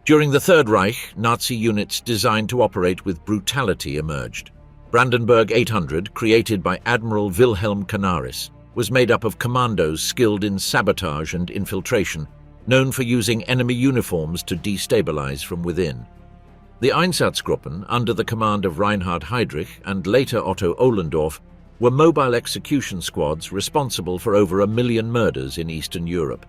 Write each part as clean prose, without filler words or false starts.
During the Third Reich, Nazi units designed to operate with brutality emerged. Brandenburg 800, created by Admiral Wilhelm Canaris, was made up of commandos skilled in sabotage and infiltration, known for using enemy uniforms to destabilize from within. The Einsatzgruppen, under the command of Reinhard Heydrich and later Otto Ohlendorf, were mobile execution squads responsible for over 1 million murders in Eastern Europe.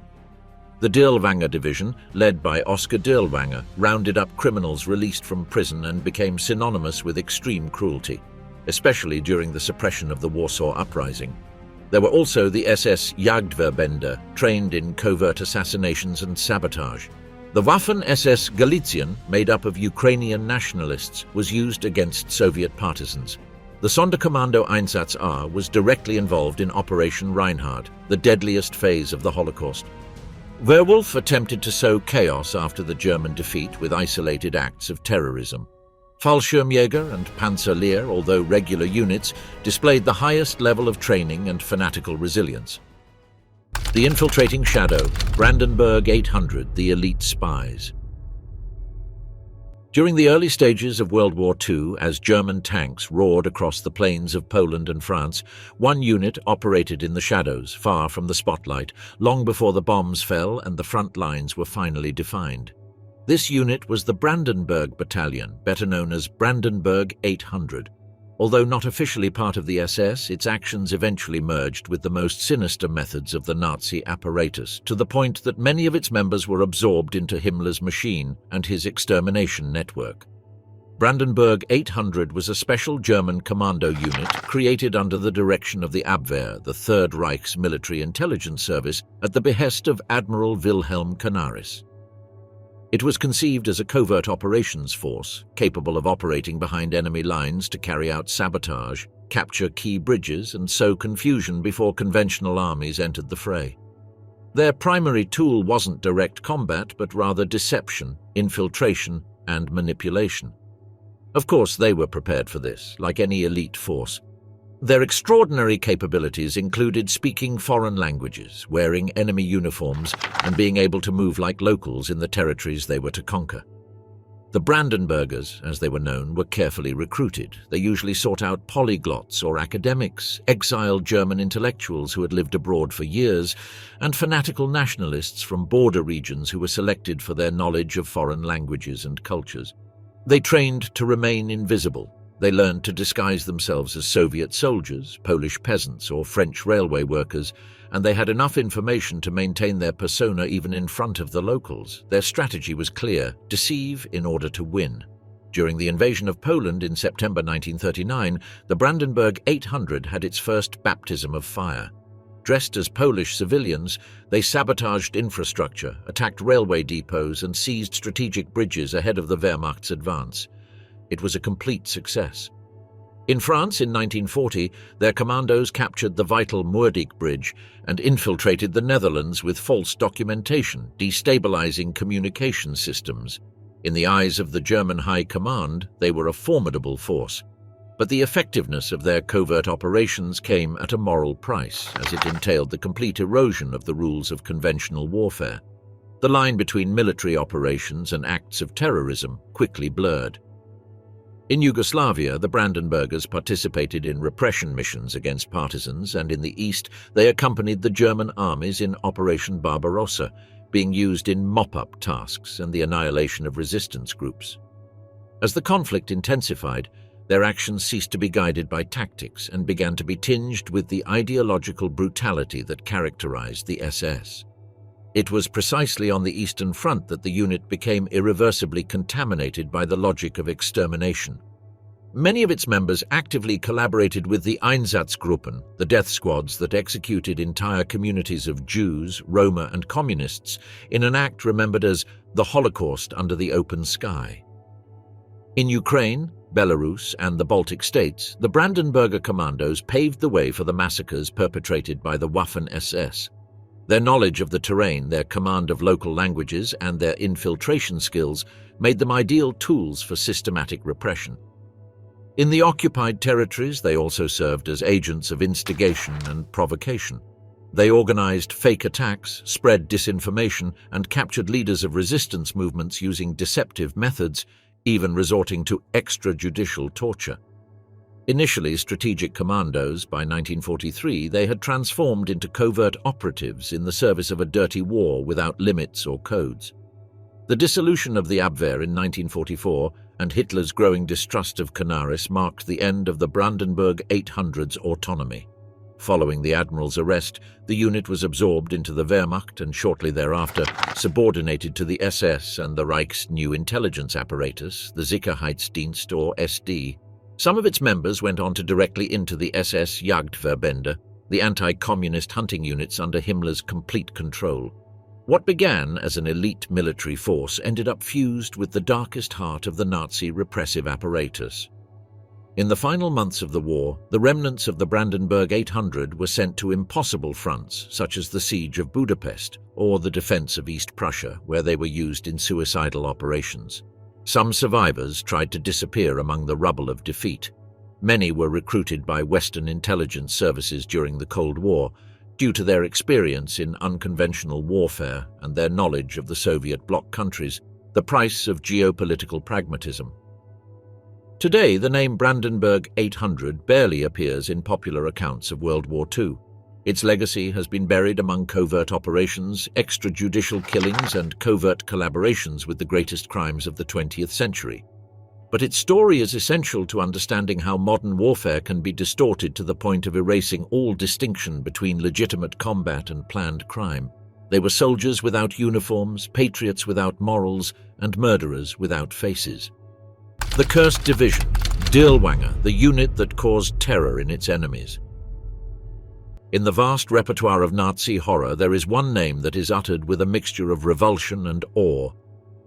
The Dirlewanger Division, led by Oskar Dirlewanger, rounded up criminals released from prison and became synonymous with extreme cruelty, especially during the suppression of the Warsaw Uprising. There were also the SS-Jagdverbände, trained in covert assassinations and sabotage. The Waffen-SS Galizien, made up of Ukrainian nationalists, was used against Soviet partisans. The Sonderkommando Einsatz A was directly involved in Operation Reinhard, the deadliest phase of the Holocaust. Werwolf attempted to sow chaos after the German defeat with isolated acts of terrorism. Fallschirmjäger and Panzer Lehr, although regular units, displayed the highest level of training and fanatical resilience. The infiltrating shadow, Brandenburg 800, the elite spies. During the early stages of World War II, as German tanks roared across the plains of Poland and France, one unit operated in the shadows, far from the spotlight, long before the bombs fell and the front lines were finally defined. This unit was the Brandenburg Battalion, better known as Brandenburg 800. Although not officially part of the SS, its actions eventually merged with the most sinister methods of the Nazi apparatus, to the point that many of its members were absorbed into Himmler's machine and his extermination network. Brandenburg 800 was a special German commando unit created under the direction of the Abwehr, the Third Reich's military intelligence service, at the behest of Admiral Wilhelm Canaris. It was conceived as a covert operations force, capable of operating behind enemy lines to carry out sabotage, capture key bridges, and sow confusion before conventional armies entered the fray. Their primary tool wasn't direct combat, but rather deception, infiltration, and manipulation. Of course, they were prepared for this, like any elite force. Their extraordinary capabilities included speaking foreign languages, wearing enemy uniforms, and being able to move like locals in the territories they were to conquer. The Brandenburgers, as they were known, were carefully recruited. They usually sought out polyglots or academics, exiled German intellectuals who had lived abroad for years, and fanatical nationalists from border regions who were selected for their knowledge of foreign languages and cultures. They trained to remain invisible. They learned to disguise themselves as Soviet soldiers, Polish peasants, or French railway workers, and they had enough information to maintain their persona even in front of the locals. Their strategy was clear: deceive in order to win. During the invasion of Poland in September 1939, the Brandenburg 800 had its first baptism of fire. Dressed as Polish civilians, they sabotaged infrastructure, attacked railway depots, and seized strategic bridges ahead of the Wehrmacht's advance. It was a complete success. In France in 1940, their commandos captured the vital Moerdijk Bridge and infiltrated the Netherlands with false documentation, destabilizing communication systems. In the eyes of the German High Command, they were a formidable force. But the effectiveness of their covert operations came at a moral price, as it entailed the complete erosion of the rules of conventional warfare. The line between military operations and acts of terrorism quickly blurred. In Yugoslavia, the Brandenburgers participated in repression missions against partisans, and in the east they accompanied the German armies in Operation Barbarossa, being used in mop-up tasks and the annihilation of resistance groups. As the conflict intensified, their actions ceased to be guided by tactics and began to be tinged with the ideological brutality that characterized the SS. It was precisely on the Eastern Front that the unit became irreversibly contaminated by the logic of extermination. Many of its members actively collaborated with the Einsatzgruppen, the death squads that executed entire communities of Jews, Roma, and Communists in an act remembered as the Holocaust under the open sky. In Ukraine, Belarus, and the Baltic states, the Brandenburger commandos paved the way for the massacres perpetrated by the Waffen-SS. Their knowledge of the terrain, their command of local languages, and their infiltration skills made them ideal tools for systematic repression. In the occupied territories, they also served as agents of instigation and provocation. They organized fake attacks, spread disinformation, and captured leaders of resistance movements using deceptive methods, even resorting to extrajudicial torture. Initially strategic commandos, by 1943 they had transformed into covert operatives in the service of a dirty war without limits or codes. The dissolution of the Abwehr in 1944 and Hitler's growing distrust of Canaris marked the end of the Brandenburg 800's autonomy. Following the admiral's arrest, the unit was absorbed into the Wehrmacht and shortly thereafter subordinated to the SS and the Reich's new intelligence apparatus, the Sicherheitsdienst or SD. Some of its members went on to directly into the SS-Jagdverbände, the anti-communist hunting units under Himmler's complete control. What began as an elite military force ended up fused with the darkest heart of the Nazi repressive apparatus. In the final months of the war, the remnants of the Brandenburg 800 were sent to impossible fronts, such as the siege of Budapest or the defense of East Prussia, where they were used in suicidal operations. Some survivors tried to disappear among the rubble of defeat. Many were recruited by Western intelligence services during the Cold War, due to their experience in unconventional warfare and their knowledge of the Soviet bloc countries, the price of geopolitical pragmatism. Today, the name Brandenburg 800 barely appears in popular accounts of World War II. Its legacy has been buried among covert operations, extrajudicial killings, and covert collaborations with the greatest crimes of the 20th century. But its story is essential to understanding how modern warfare can be distorted to the point of erasing all distinction between legitimate combat and planned crime. They were soldiers without uniforms, patriots without morals, and murderers without faces. The Cursed Division, Dirlewanger, the unit that caused terror in its enemies. In the vast repertoire of Nazi horror, there is one name that is uttered with a mixture of revulsion and awe: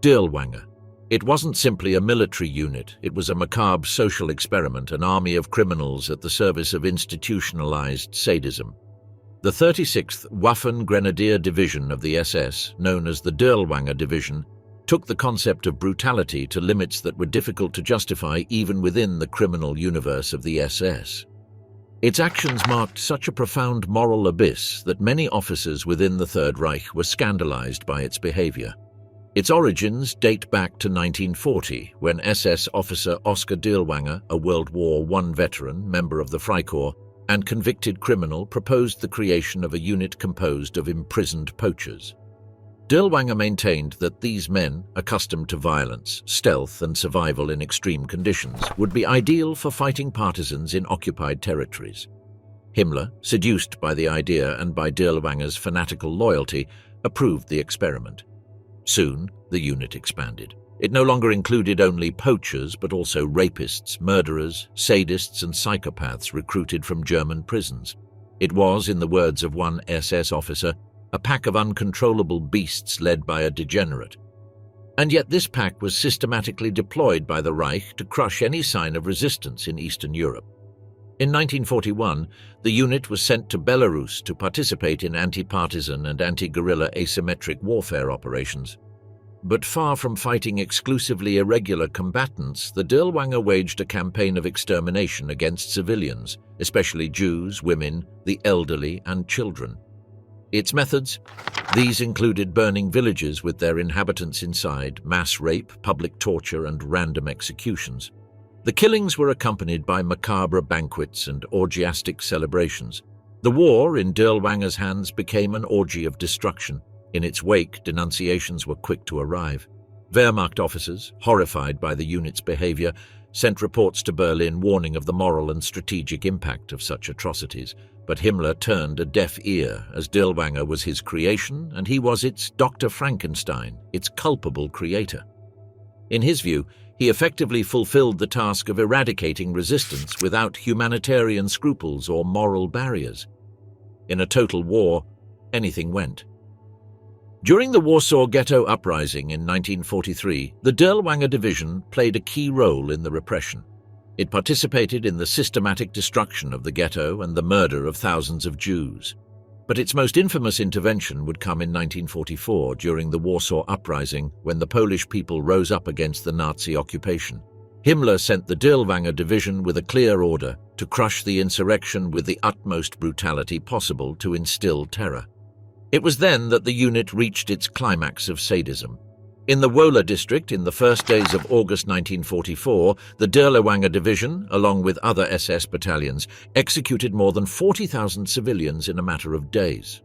Dirlewanger. It wasn't simply a military unit, it was a macabre social experiment, an army of criminals at the service of institutionalized sadism. The 36th Waffen-Grenadier Division of the SS, known as the Dirlewanger Division, took the concept of brutality to limits that were difficult to justify even within the criminal universe of the SS. Its actions marked such a profound moral abyss that many officers within the Third Reich were scandalized by its behavior. Its origins date back to 1940, when SS officer Oskar Dirlewanger, a World War I veteran, member of the Freikorps, and convicted criminal, proposed the creation of a unit composed of imprisoned poachers. Dirlewanger maintained that these men, accustomed to violence, stealth, and survival in extreme conditions, would be ideal for fighting partisans in occupied territories. Himmler, seduced by the idea and by Dirlewanger's fanatical loyalty, approved the experiment. Soon, the unit expanded. It no longer included only poachers, but also rapists, murderers, sadists, and psychopaths recruited from German prisons. It was, in the words of one SS officer, a pack of uncontrollable beasts led by a degenerate. And yet this pack was systematically deployed by the Reich to crush any sign of resistance in Eastern Europe. In 1941, the unit was sent to Belarus to participate in anti-partisan and anti-guerrilla asymmetric warfare operations. But far from fighting exclusively irregular combatants, the Dirlewanger waged a campaign of extermination against civilians, especially Jews, women, the elderly, and children. Its methods? These included burning villages with their inhabitants inside, mass rape, public torture, and random executions. The killings were accompanied by macabre banquets and orgiastic celebrations. The war, in Dirlewanger's hands, became an orgy of destruction. In its wake, denunciations were quick to arrive. Wehrmacht officers, horrified by the unit's behavior, sent reports to Berlin warning of the moral and strategic impact of such atrocities. But Himmler turned a deaf ear, as Dirlewanger was his creation and he was its Dr. Frankenstein, its culpable creator. In his view, he effectively fulfilled the task of eradicating resistance without humanitarian scruples or moral barriers. In a total war, anything went. During the Warsaw Ghetto Uprising in 1943, the Dirlewanger Division played a key role in the repression. It participated in the systematic destruction of the ghetto and the murder of thousands of Jews. But its most infamous intervention would come in 1944 during the Warsaw Uprising, when the Polish people rose up against the Nazi occupation. Himmler sent the Dirlewanger Division with a clear order to crush the insurrection with the utmost brutality possible to instill terror. It was then that the unit reached its climax of sadism. In the Wohler district, in the first days of August 1944, the Dirlewanger Division, along with other SS battalions, executed more than 40,000 civilians in a matter of days.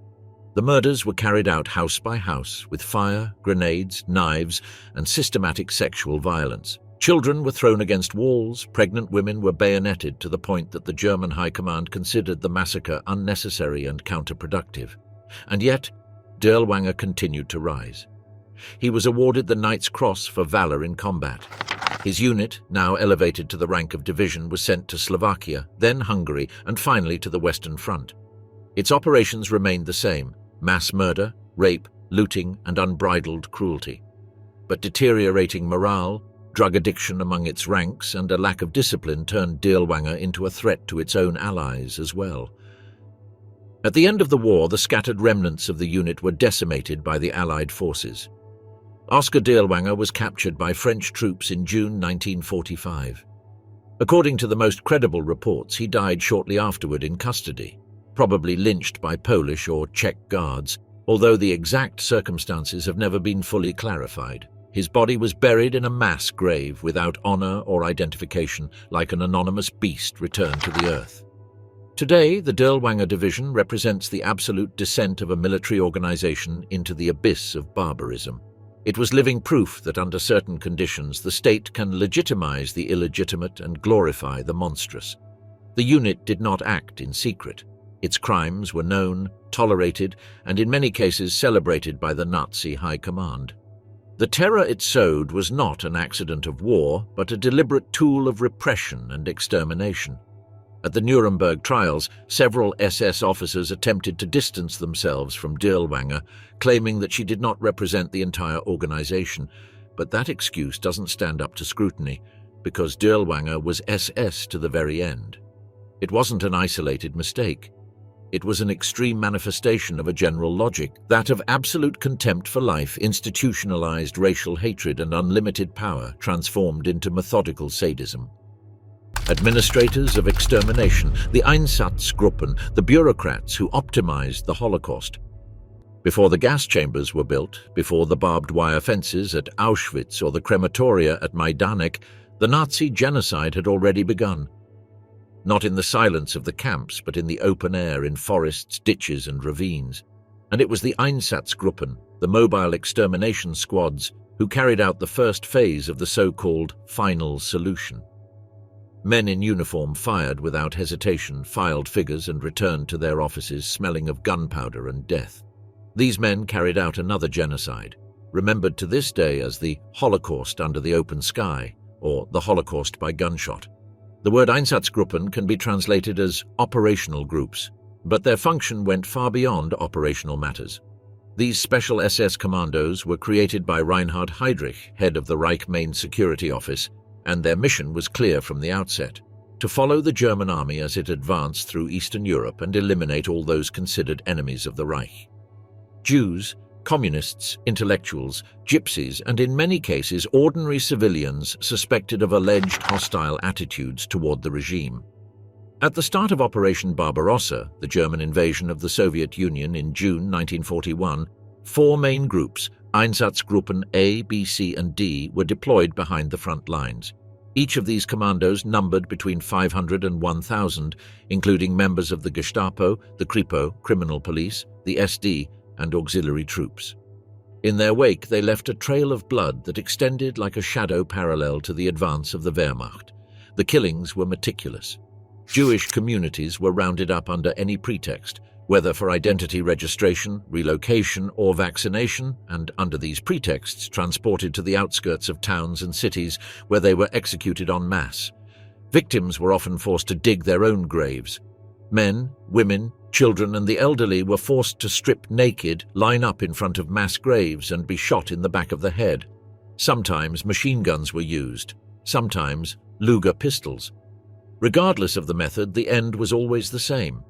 The murders were carried out house by house, with fire, grenades, knives, and systematic sexual violence. Children were thrown against walls, pregnant women were bayoneted to the point that the German High Command considered the massacre unnecessary and counterproductive. And yet, Dirlewanger continued to rise. He was awarded the Knight's Cross for valor in combat. His unit, now elevated to the rank of division, was sent to Slovakia, then Hungary, and finally to the Western Front. Its operations remained the same: mass murder, rape, looting, and unbridled cruelty. But deteriorating morale, drug addiction among its ranks, and a lack of discipline turned Dirlewanger into a threat to its own allies as well. At the end of the war, the scattered remnants of the unit were decimated by the Allied forces. Oskar Dirlewanger was captured by French troops in June 1945. According to the most credible reports, he died shortly afterward in custody, probably lynched by Polish or Czech guards, although the exact circumstances have never been fully clarified. His body was buried in a mass grave without honor or identification, like an anonymous beast returned to the earth. Today, the Dirlewanger Division represents the absolute descent of a military organization into the abyss of barbarism. It was living proof that under certain conditions the state can legitimize the illegitimate and glorify the monstrous. The unit did not act in secret. Its crimes were known, tolerated, and in many cases celebrated by the Nazi High Command. The terror it sowed was not an accident of war, but a deliberate tool of repression and extermination. At the Nuremberg trials, several SS officers attempted to distance themselves from Dirlewanger, claiming that she did not represent the entire organization. But that excuse doesn't stand up to scrutiny, because Dirlewanger was SS to the very end. It wasn't an isolated mistake. It was an extreme manifestation of a general logic, that of absolute contempt for life, institutionalized racial hatred, and unlimited power transformed into methodical sadism. Administrators of extermination, the Einsatzgruppen, the bureaucrats who optimized the Holocaust. Before the gas chambers were built, before the barbed wire fences at Auschwitz or the crematoria at Majdanek, the Nazi genocide had already begun. Not in the silence of the camps, but in the open air, in forests, ditches, and ravines. And it was the Einsatzgruppen, the mobile extermination squads, who carried out the first phase of the so-called final solution. Men in uniform fired without hesitation, filed figures, and returned to their offices smelling of gunpowder and death. These men carried out another genocide, remembered to this day as the Holocaust under the open sky, or the Holocaust by gunshot. The word Einsatzgruppen can be translated as operational groups, but their function went far beyond operational matters. These special SS commandos were created by Reinhard, head of the Reich Main Security Office, and their mission was clear from the outset: to follow the German army as it advanced through Eastern Europe and eliminate all those considered enemies of the Reich. Jews, communists, intellectuals, gypsies, and in many cases ordinary civilians suspected of alleged hostile attitudes toward the regime. At the start of Operation Barbarossa, the German invasion of the Soviet Union in June 1941, 4 main groups, Einsatzgruppen A, B, C, and D, were deployed behind the front lines. Each of these commandos numbered between 500 and 1,000, including members of the Gestapo, the Kripo, criminal police, the SD, and auxiliary troops. In their wake, they left a trail of blood that extended like a shadow parallel to the advance of the Wehrmacht. The killings were meticulous. Jewish communities were rounded up under any pretext, whether for identity registration, relocation, or vaccination, and under these pretexts transported to the outskirts of towns and cities where they were executed en masse. Victims were often forced to dig their own graves. Men, women, children, and the elderly were forced to strip naked, line up in front of mass graves, and be shot in the back of the head. Sometimes machine guns were used, sometimes Luger pistols. Regardless of the method, the end was always the same.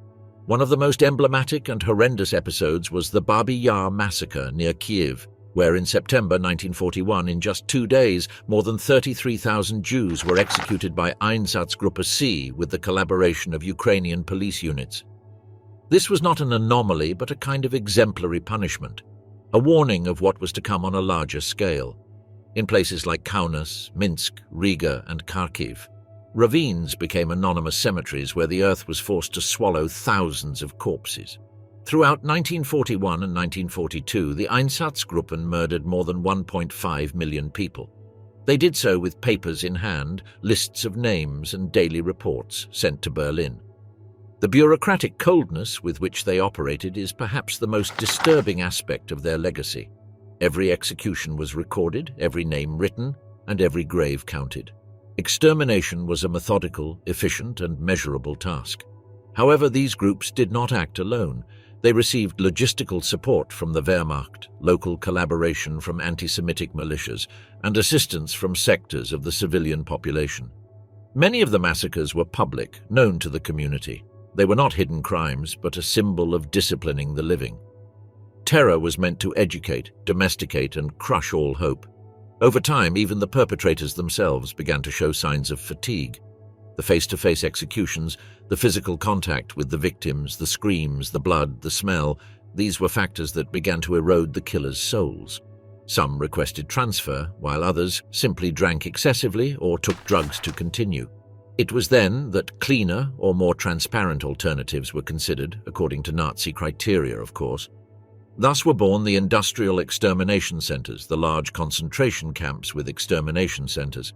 One of the most emblematic and horrendous episodes was the Babi Yar massacre near Kiev, where in September 1941, in just 2 days, more than 33,000 Jews were executed by Einsatzgruppe C with the collaboration of Ukrainian police units. This was not an anomaly, but a kind of exemplary punishment, a warning of what was to come on a larger scale. In places like Kaunas, Minsk, Riga, and Kharkiv, ravines became anonymous cemeteries where the earth was forced to swallow thousands of corpses. Throughout 1941 and 1942, the Einsatzgruppen murdered more than 1.5 million people. They did so with papers in hand, lists of names, and daily reports sent to Berlin. The bureaucratic coldness with which they operated is perhaps the most disturbing aspect of their legacy. Every execution was recorded, every name written, and every grave counted. Extermination was a methodical, efficient, and measurable task. However, these groups did not act alone. They received logistical support from the Wehrmacht, local collaboration from anti-Semitic militias, and assistance from sectors of the civilian population. Many of the massacres were public, known to the community. They were not hidden crimes, but a symbol of disciplining the living. Terror was meant to educate, domesticate, and crush all hope. Over time, even the perpetrators themselves began to show signs of fatigue. The face-to-face executions, the physical contact with the victims, the screams, the blood, the smell, these were factors that began to erode the killers' souls. Some requested transfer, while others simply drank excessively or took drugs to continue. It was then that cleaner or more transparent alternatives were considered, according to Nazi criteria, of course. Thus were born the industrial extermination centers, the large concentration camps with extermination centers.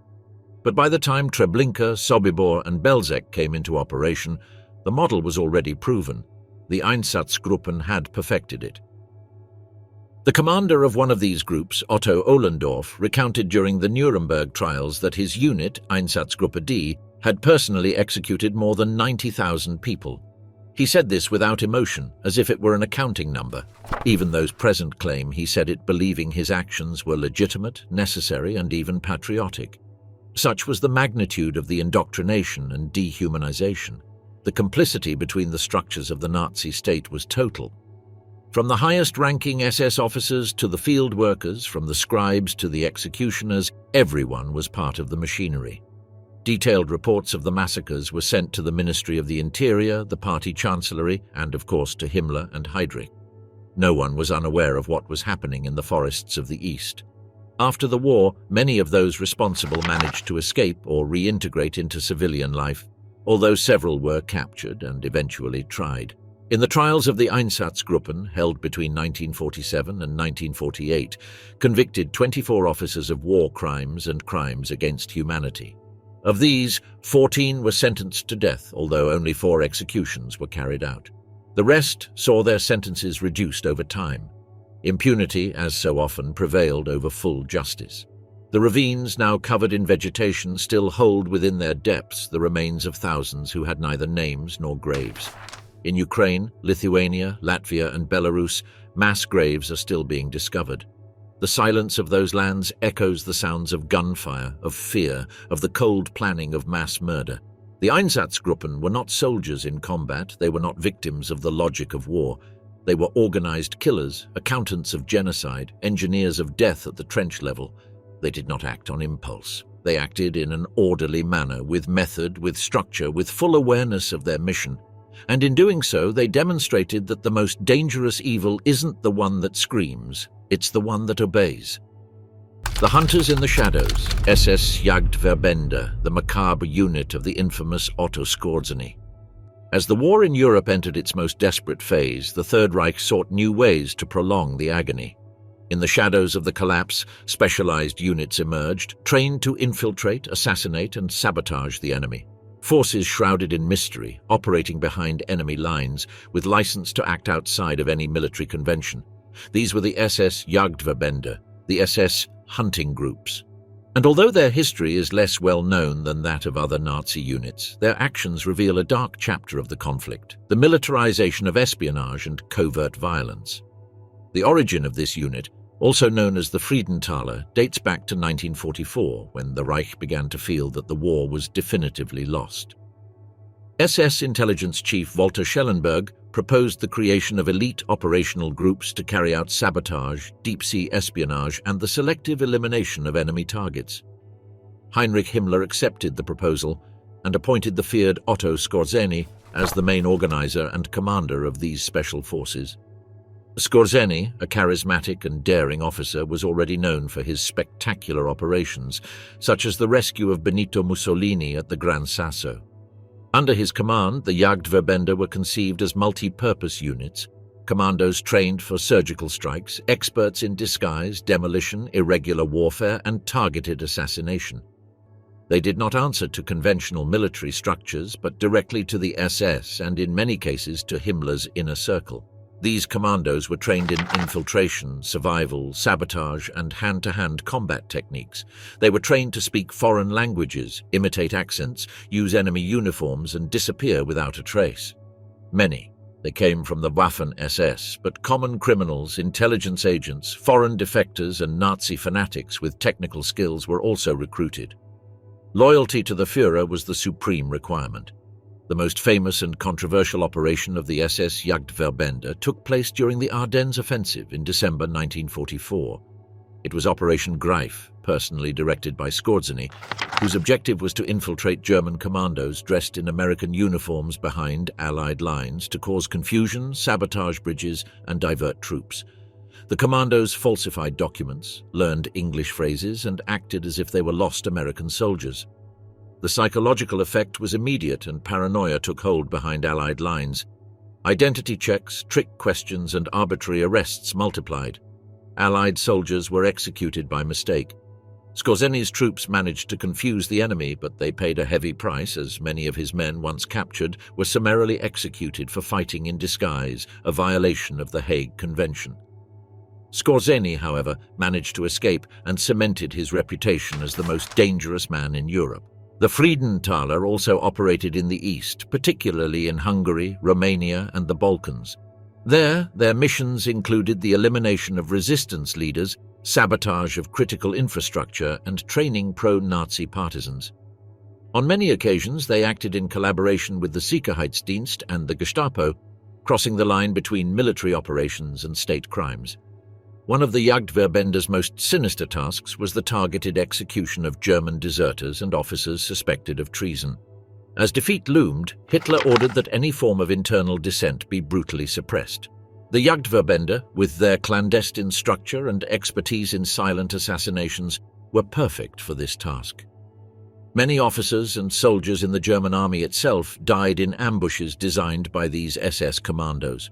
But by the time Treblinka, Sobibor, and Belzec came into operation, the model was already proven. The Einsatzgruppen had perfected it. The commander of one of these groups, Otto Ohlendorf, recounted during the Nuremberg trials that his unit, Einsatzgruppe D, had personally executed more than 90,000 people. He said this without emotion, as if it were an accounting number. Even those present claim he said it believing his actions were legitimate, necessary, and even patriotic. Such was the magnitude of the indoctrination and dehumanization. The complicity between the structures of the Nazi state was total. From the highest-ranking SS officers to the field workers, from the scribes to the executioners, everyone was part of the machinery. Detailed reports of the massacres were sent to the Ministry of the Interior, the Party Chancellery, and of course to Himmler and Heydrich. No one was unaware of what was happening in the forests of the East. After the war, many of those responsible managed to escape or reintegrate into civilian life, although several were captured and eventually tried. In the trials of the Einsatzgruppen, held between 1947 and 1948, convicted 24 officers of war crimes and crimes against humanity. Of these, 14 were sentenced to death, although only 4 executions were carried out. The rest saw their sentences reduced over time. Impunity, as so often, prevailed over full justice. The ravines, now covered in vegetation, still hold within their depths the remains of thousands who had neither names nor graves. In Ukraine, Lithuania, Latvia, and Belarus, mass graves are still being discovered. The silence of those lands echoes the sounds of gunfire, of fear, of the cold planning of mass murder. The Einsatzgruppen were not soldiers in combat, they were not victims of the logic of war. They were organized killers, accountants of genocide, engineers of death at the trench level. They did not act on impulse. They acted in an orderly manner, with method, with structure, with full awareness of their mission. And in doing so, they demonstrated that the most dangerous evil isn't the one that screams, it's the one that obeys. The Hunters in the Shadows, SS-Jagdverbände, the macabre unit of the infamous Otto Skorzeny. As the war in Europe entered its most desperate phase, the Third Reich sought new ways to prolong the agony. In the shadows of the collapse, specialized units emerged, trained to infiltrate, assassinate, and sabotage the enemy. Forces shrouded in mystery, operating behind enemy lines, with license to act outside of any military convention. These were the SS-Jagdverbände, the SS hunting groups. And although their history is less well known than that of other Nazi units, their actions reveal a dark chapter of the conflict, the militarization of espionage and covert violence. The origin of this unit, also known as the Friedenthaler, dates back to 1944, when the Reich began to feel that the war was definitively lost. SS intelligence chief Walter Schellenberg proposed the creation of elite operational groups to carry out sabotage, deep-sea espionage, and the selective elimination of enemy targets. Heinrich Himmler accepted the proposal and appointed the feared Otto Skorzeny as the main organizer and commander of these special forces. Skorzeny, a charismatic and daring officer, was already known for his spectacular operations, such as the rescue of Benito Mussolini at the Gran Sasso. Under his command, the Jagdverbände were conceived as multi-purpose units, commandos trained for surgical strikes, experts in disguise, demolition, irregular warfare, and targeted assassination. They did not answer to conventional military structures, but directly to the SS and, in many cases, to Himmler's inner circle. These commandos were trained in infiltration, survival, sabotage, and hand-to-hand combat techniques. They were trained to speak foreign languages, imitate accents, use enemy uniforms, and disappear without a trace. Many. They came from the Waffen-SS, but common criminals, intelligence agents, foreign defectors, and Nazi fanatics with technical skills were also recruited. Loyalty to the Führer was the supreme requirement. The most famous and controversial operation of the SS-Jagdverbände took place during the Ardennes Offensive in December 1944. It was Operation Greif, personally directed by Skorzeny, whose objective was to infiltrate German commandos dressed in American uniforms behind Allied lines to cause confusion, sabotage bridges, and divert troops. The commandos falsified documents, learned English phrases, and acted as if they were lost American soldiers. The psychological effect was immediate, and paranoia took hold behind Allied lines. Identity checks, trick questions, and arbitrary arrests multiplied. Allied soldiers were executed by mistake. Skorzeny's troops managed to confuse the enemy, but they paid a heavy price, as many of his men, once captured, were summarily executed for fighting in disguise, a violation of the Hague Convention. Skorzeny, however, managed to escape and cemented his reputation as the most dangerous man in Europe. The Friedenthaler also operated in the east, particularly in Hungary, Romania, and the Balkans. There, their missions included the elimination of resistance leaders, sabotage of critical infrastructure, and training pro-Nazi partisans. On many occasions, they acted in collaboration with the Sicherheitsdienst and the Gestapo, crossing the line between military operations and state crimes. One of the Jagdverbände's most sinister tasks was the targeted execution of German deserters and officers suspected of treason. As defeat loomed, Hitler ordered that any form of internal dissent be brutally suppressed. The Jagdverbände, with their clandestine structure and expertise in silent assassinations, were perfect for this task. Many officers and soldiers in the German army itself died in ambushes designed by these SS commandos.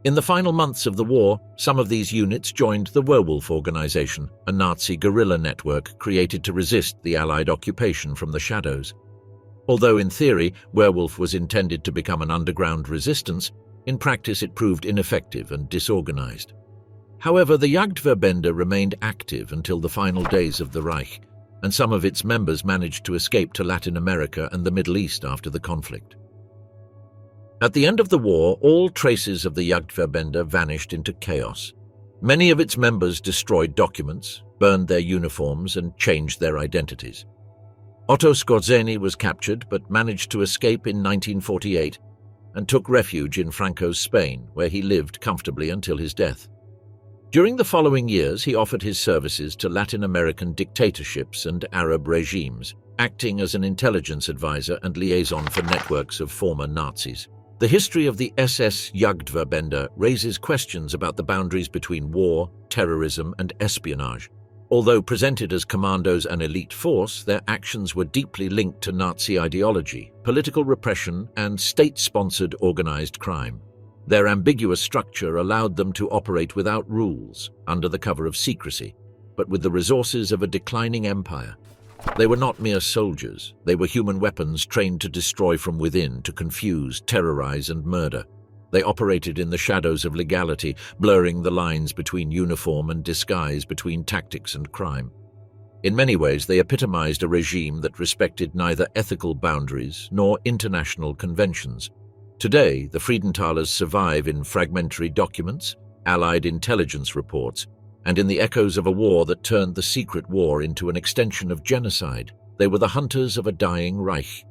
In the final months of the war, some of these units joined the Werwolf organization, a Nazi guerrilla network created to resist the Allied occupation from the shadows. Although in theory, Werwolf was intended to become an underground resistance, in practice it proved ineffective and disorganized. However, the Jagdverbände remained active until the final days of the Reich, and some of its members managed to escape to Latin America and the Middle East after the conflict. At the end of the war, all traces of the Jagdverbände vanished into chaos. Many of its members destroyed documents, burned their uniforms, and changed their identities. Otto Skorzeny was captured but managed to escape in 1948 and took refuge in Franco's Spain, where he lived comfortably until his death. During the following years, he offered his services to Latin American dictatorships and Arab regimes, acting as an intelligence advisor and liaison for networks of former Nazis. The history of the SS-Jagdverbände raises questions about the boundaries between war, terrorism, and espionage. Although presented as commandos and elite force, their actions were deeply linked to Nazi ideology, political repression, and state-sponsored organized crime. Their ambiguous structure allowed them to operate without rules, under the cover of secrecy, but with the resources of a declining empire. They were not mere soldiers. They were human weapons trained to destroy from within, to confuse, terrorize, and murder. They operated in the shadows of legality, blurring the lines between uniform and disguise, between tactics and crime. In many ways, they epitomized a regime that respected neither ethical boundaries nor international conventions. Today, the Friedenthalers survive in fragmentary documents, Allied intelligence reports, and in the echoes of a war that turned the secret war into an extension of genocide. They were the hunters of a dying Reich,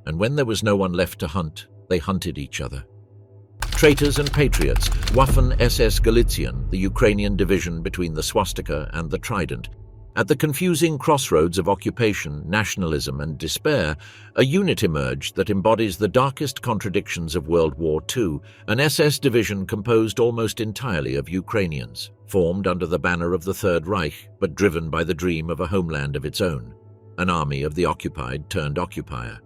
and when there was no one left to hunt, they hunted each other. Traitors and patriots, Waffen-SS Galizien, the Ukrainian division between the swastika and the trident. At the confusing crossroads of occupation, nationalism, and despair, a unit emerged that embodies the darkest contradictions of World War II, an SS division composed almost entirely of Ukrainians, formed under the banner of the Third Reich, but driven by the dream of a homeland of its own, an army of the occupied turned occupier.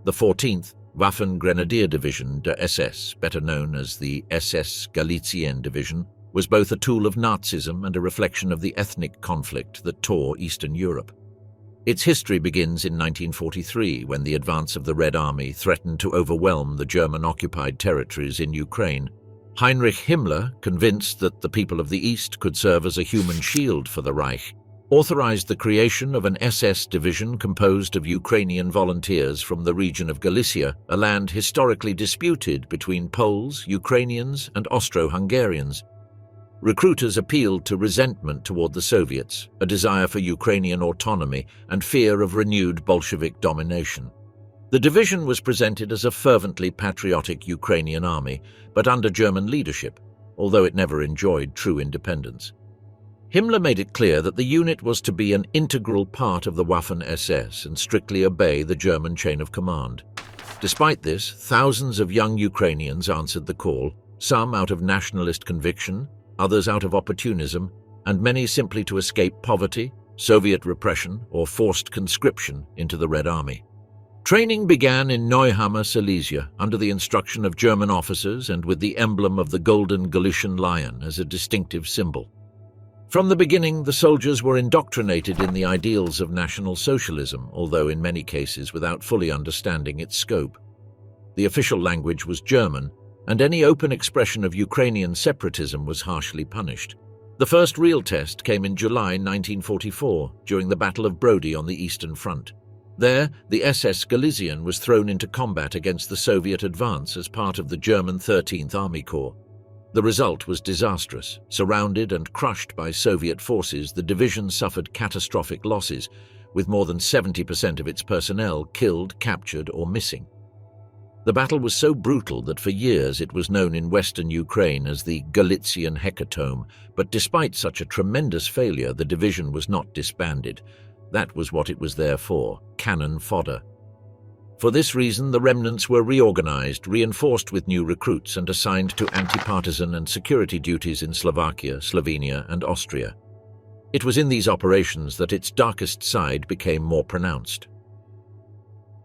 The 14th Waffen-Grenadier Division der SS, better known as the SS Galizien Division, was both a tool of Nazism and a reflection of the ethnic conflict that tore Eastern Europe. Its history begins in 1943, when the advance of the Red Army threatened to overwhelm the German-occupied territories in Ukraine. Heinrich Himmler, convinced that the people of the East could serve as a human shield for the Reich, authorized the creation of an SS division composed of Ukrainian volunteers from the region of Galicia, a land historically disputed between Poles, Ukrainians, and Austro-Hungarians. Recruiters appealed to resentment toward the Soviets, a desire for Ukrainian autonomy, and fear of renewed Bolshevik domination. The division was presented as a fervently patriotic Ukrainian army, but under German leadership, although it never enjoyed true independence. Himmler made it clear that the unit was to be an integral part of the Waffen-SS and strictly obey the German chain of command. Despite this, thousands of young Ukrainians answered the call, some out of nationalist conviction, others out of opportunism, and many simply to escape poverty, Soviet repression, or forced conscription into the Red Army. Training began in Neuhammer, Silesia, under the instruction of German officers and with the emblem of the golden Galician lion as a distinctive symbol. From the beginning, the soldiers were indoctrinated in the ideals of National Socialism, although in many cases without fully understanding its scope. The official language was German, and any open expression of Ukrainian separatism was harshly punished. The first real test came in July 1944, during the Battle of Brody on the Eastern Front. There, the SS Galizien was thrown into combat against the Soviet advance as part of the German 13th Army Corps. The result was disastrous. Surrounded and crushed by Soviet forces, the division suffered catastrophic losses, with more than 70% of its personnel killed, captured, or missing. The battle was so brutal that for years it was known in western Ukraine as the Galizien Hecatomb, but despite such a tremendous failure, the division was not disbanded. That was what it was there for, cannon fodder. For this reason, the remnants were reorganized, reinforced with new recruits, and assigned to anti-partisan and security duties in Slovakia, Slovenia, and Austria. It was in these operations that its darkest side became more pronounced.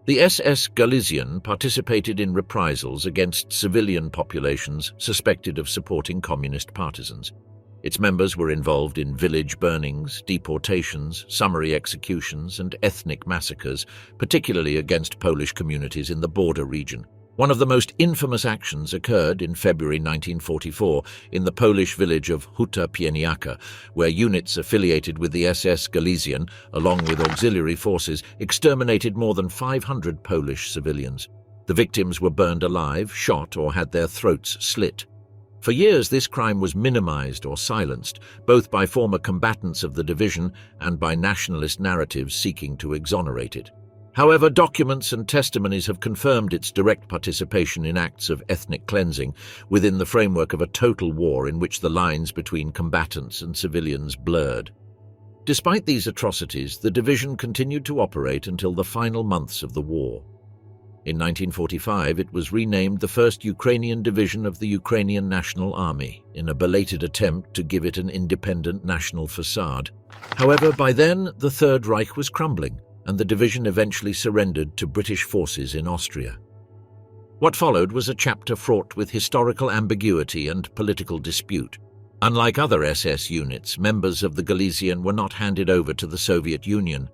The SS Galizien participated in reprisals against civilian populations suspected of supporting communist partisans. Its members were involved in village burnings, deportations, summary executions, and ethnic massacres, particularly against Polish communities in the border region. One of the most infamous actions occurred in February 1944 in the Polish village of Huta Pieniaka, where units affiliated with the SS Galizien, along with auxiliary forces, exterminated more than 500 Polish civilians. The victims were burned alive, shot, or had their throats slit. For years, this crime was minimized or silenced, both by former combatants of the division and by nationalist narratives seeking to exonerate it. However, documents and testimonies have confirmed its direct participation in acts of ethnic cleansing within the framework of a total war in which the lines between combatants and civilians blurred. Despite these atrocities, the division continued to operate until the final months of the war. In 1945, it was renamed the 1st Ukrainian Division of the Ukrainian National Army, in a belated attempt to give it an independent national facade. However, by then, the Third Reich was crumbling, and the division eventually surrendered to British forces in Austria. What followed was a chapter fraught with historical ambiguity and political dispute. Unlike other SS units, members of the Galizien were not handed over to the Soviet Union.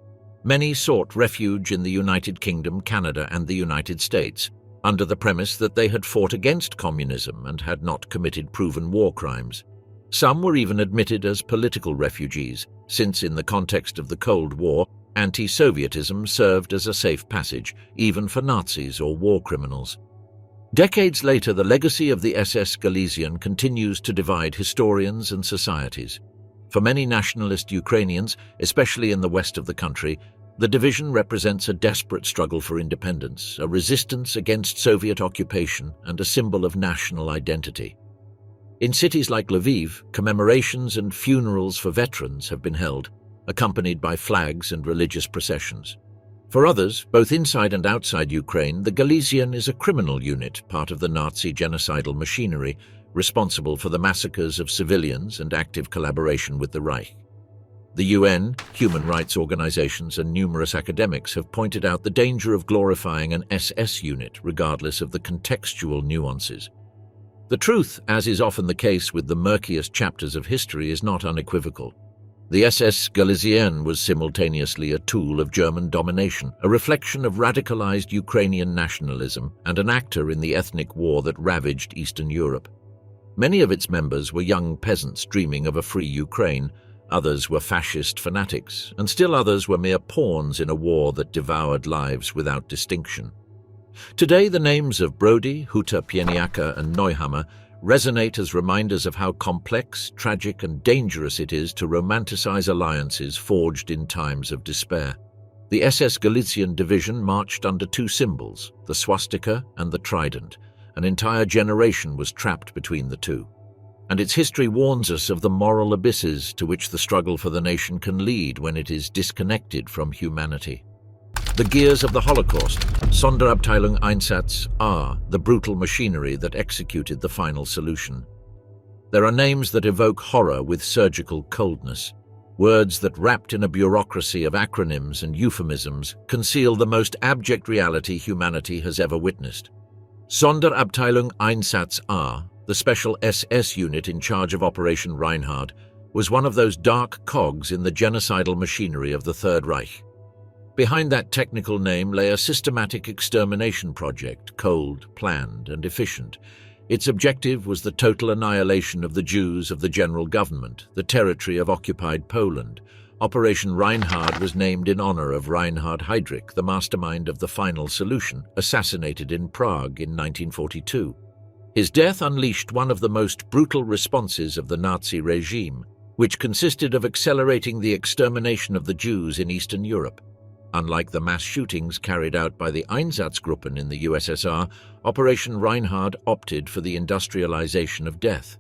Many sought refuge in the United Kingdom, Canada, and the United States, under the premise that they had fought against communism and had not committed proven war crimes. Some were even admitted as political refugees, since in the context of the Cold War, anti-Sovietism served as a safe passage, even for Nazis or war criminals. Decades later, the legacy of the SS Galizien continues to divide historians and societies. For many nationalist Ukrainians, especially in the west of the country, The division represents a desperate struggle for independence, a resistance against Soviet occupation, and a symbol of national identity. In cities like Lviv, commemorations and funerals for veterans have been held, accompanied by flags and religious processions. For others, both inside and outside Ukraine, the Galizien is a criminal unit, part of the Nazi genocidal machinery, responsible for the massacres of civilians and active collaboration with the Reich. The UN, human rights organizations, and numerous academics have pointed out the danger of glorifying an SS unit, regardless of the contextual nuances. The truth, as is often the case with the murkiest chapters of history, is not unequivocal. The SS Galizien was simultaneously a tool of German domination, a reflection of radicalized Ukrainian nationalism, and an actor in the ethnic war that ravaged Eastern Europe. Many of its members were young peasants dreaming of a free Ukraine, others were fascist fanatics, and still others were mere pawns in a war that devoured lives without distinction. Today, the names of Brody, Huta Pieniaka, and Neuhammer resonate as reminders of how complex, tragic, and dangerous it is to romanticize alliances forged in times of despair. The SS Galizien division marched under two symbols, the swastika and the trident. An entire generation was trapped between the two. And its history warns us of the moral abysses to which the struggle for the nation can lead when it is disconnected from humanity. The gears of the Holocaust, Sonderabteilung Einsatz are the brutal machinery that executed the final solution. There are names that evoke horror with surgical coldness. Words that, wrapped in a bureaucracy of acronyms and euphemisms, conceal the most abject reality humanity has ever witnessed. Sonderabteilung Einsatz are, the special SS unit in charge of Operation Reinhard, was one of those dark cogs in the genocidal machinery of the Third Reich. Behind that technical name lay a systematic extermination project, cold, planned, and efficient. Its objective was the total annihilation of the Jews of the general government, the territory of occupied Poland. Operation Reinhard was named in honor of Reinhard Heydrich, the mastermind of the final solution, assassinated in Prague in 1942. His death unleashed one of the most brutal responses of the Nazi regime, which consisted of accelerating the extermination of the Jews in Eastern Europe. Unlike the mass shootings carried out by the Einsatzgruppen in the USSR, Operation Reinhard opted for the industrialization of death.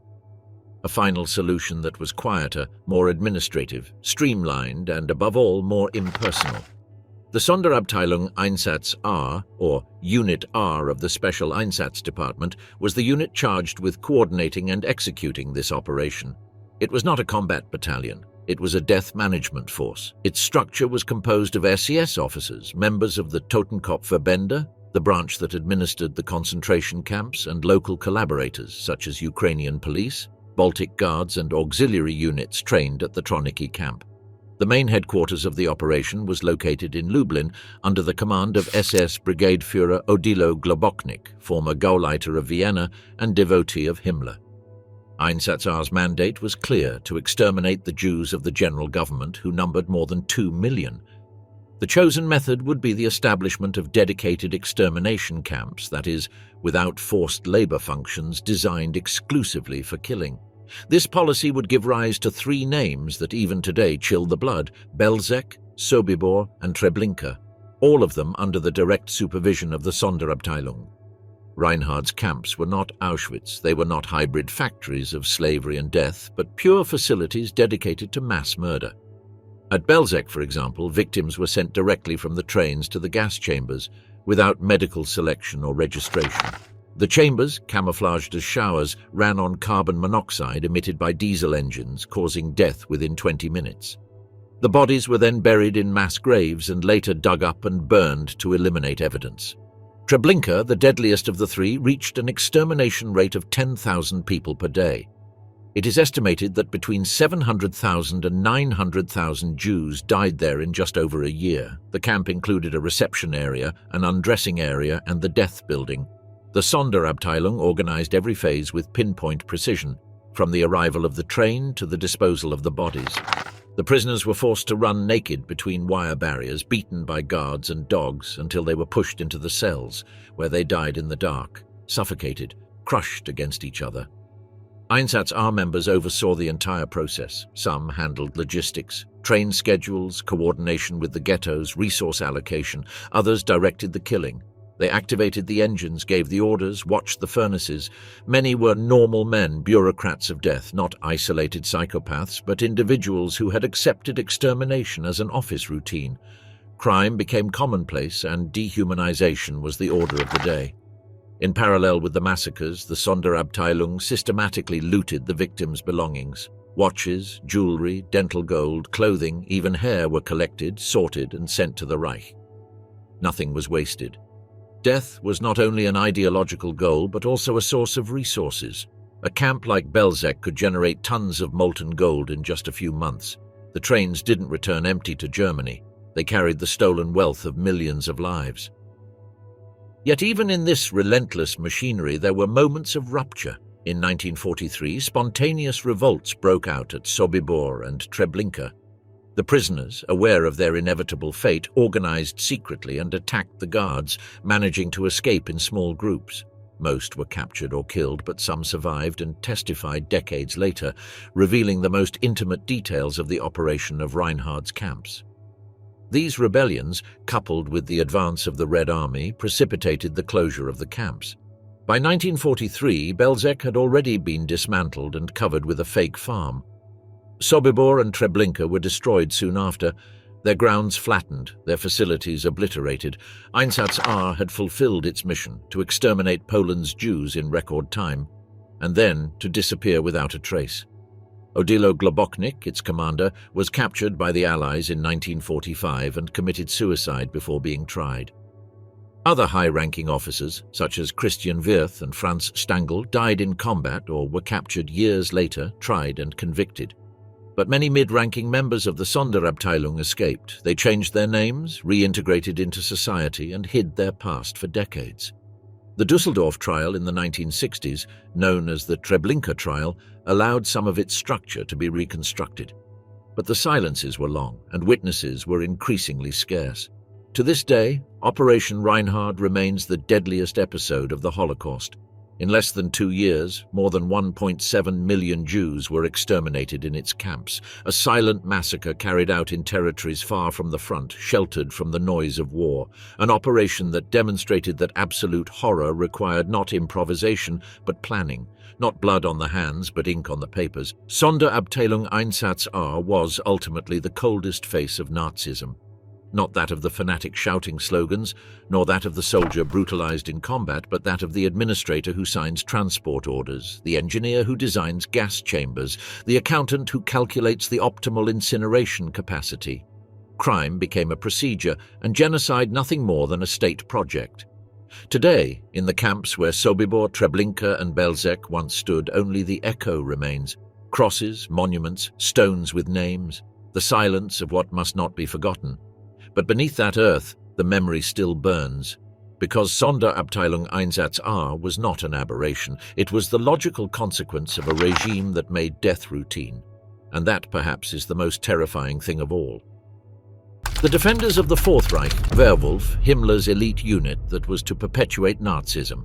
A final solution that was quieter, more administrative, streamlined, and above all, more impersonal. The Sonderabteilung Einsatz R, or Unit R of the Special Einsatz Department, was the unit charged with coordinating and executing this operation. It was not a combat battalion. It was a death management force. Its structure was composed of SES officers, members of the Totenkopfverbände, the branch that administered the concentration camps, and local collaborators such as Ukrainian police, Baltic Guards, and auxiliary units trained at the Troniki camp. The main headquarters of the operation was located in Lublin under the command of SS Brigade Führer Odilo Globoknik, former Gauleiter of Vienna and devotee of Himmler. Einsatz R's mandate was clear: to exterminate the Jews of the general government, who numbered more than 2 million. The chosen method would be the establishment of dedicated extermination camps, that is, without forced labor functions designed exclusively for killing. This policy would give rise to 3 names that even today chill the blood: Belzec, Sobibor, and Treblinka, all of them under the direct supervision of the Sonderabteilung. Reinhard's camps were not Auschwitz. They were not hybrid factories of slavery and death, but pure facilities dedicated to mass murder. At Belzec, for example, victims were sent directly from the trains to the gas chambers, without medical selection or registration. The chambers, camouflaged as showers, ran on carbon monoxide emitted by diesel engines, causing death within 20 minutes. The bodies were then buried in mass graves and later dug up and burned to eliminate evidence. Treblinka, the deadliest of the 3, reached an extermination rate of 10,000 people per day. It is estimated that between 700,000 and 900,000 Jews died there in just over a year. The camp included a reception area, an undressing area, and the death building. The Sonderabteilung organized every phase with pinpoint precision, from the arrival of the train to the disposal of the bodies. The prisoners were forced to run naked between wire barriers, beaten by guards and dogs until they were pushed into the cells, where they died in the dark, suffocated, crushed against each other. Einsatz-R members oversaw the entire process. Some handled logistics, train schedules, coordination with the ghettos, resource allocation. Others directed the killing. They activated the engines, gave the orders, watched the furnaces. Many were normal men, bureaucrats of death, not isolated psychopaths, but individuals who had accepted extermination as an office routine. Crime became commonplace, and dehumanization was the order of the day. In parallel with the massacres, the Sonderabteilung systematically looted the victims' belongings. Watches, jewelry, dental gold, clothing, even hair were collected, sorted, and sent to the Reich. Nothing was wasted. Death was not only an ideological goal, but also a source of resources. A camp like Belzec could generate tons of molten gold in just a few months. The trains didn't return empty to Germany. They carried the stolen wealth of millions of lives. Yet even in this relentless machinery, there were moments of rupture. In 1943, spontaneous revolts broke out at Sobibor and Treblinka. The prisoners, aware of their inevitable fate, organized secretly and attacked the guards, managing to escape in small groups. Most were captured or killed, but some survived and testified decades later, revealing the most intimate details of the operation of Reinhard's camps. These rebellions, coupled with the advance of the Red Army, precipitated the closure of the camps. By 1943, Belzec had already been dismantled and covered with a fake farm. Sobibor and Treblinka were destroyed soon after, their grounds flattened, their facilities obliterated. Einsatzgruppen had fulfilled its mission to exterminate Poland's Jews in record time, and then to disappear without a trace. Odilo Globoknik, its commander, was captured by the Allies in 1945 and committed suicide before being tried. Other high-ranking officers, such as Christian Wirth and Franz Stangl, died in combat or were captured years later, tried and convicted. But many mid-ranking members of the Sonderabteilung escaped. They changed their names, reintegrated into society, and hid their past for decades. The Düsseldorf trial in the 1960s, known as the Treblinka trial, allowed some of its structure to be reconstructed. But the silences were long, and witnesses were increasingly scarce. To this day, Operation Reinhard remains the deadliest episode of the Holocaust. In less than 2 years, more than 1.7 million Jews were exterminated in its camps, a silent massacre carried out in territories far from the front, sheltered from the noise of war, an operation that demonstrated that absolute horror required not improvisation, but planning, not blood on the hands, but ink on the papers. Sonderabteilung Einsatz-R was ultimately the coldest face of Nazism. Not that of the fanatic shouting slogans, nor that of the soldier brutalized in combat, but that of the administrator who signs transport orders, the engineer who designs gas chambers, the accountant who calculates the optimal incineration capacity. Crime became a procedure, and genocide nothing more than a state project. Today, in the camps where Sobibor, Treblinka and Belzec once stood, only the echo remains. Crosses, monuments, stones with names, the silence of what must not be forgotten. But beneath that earth, the memory still burns. Because Sonderabteilung Einsatz-R was not an aberration, it was the logical consequence of a regime that made death routine. And that, perhaps, is the most terrifying thing of all. The defenders of the Fourth Reich, Werwolf, Himmler's elite unit that was to perpetuate Nazism.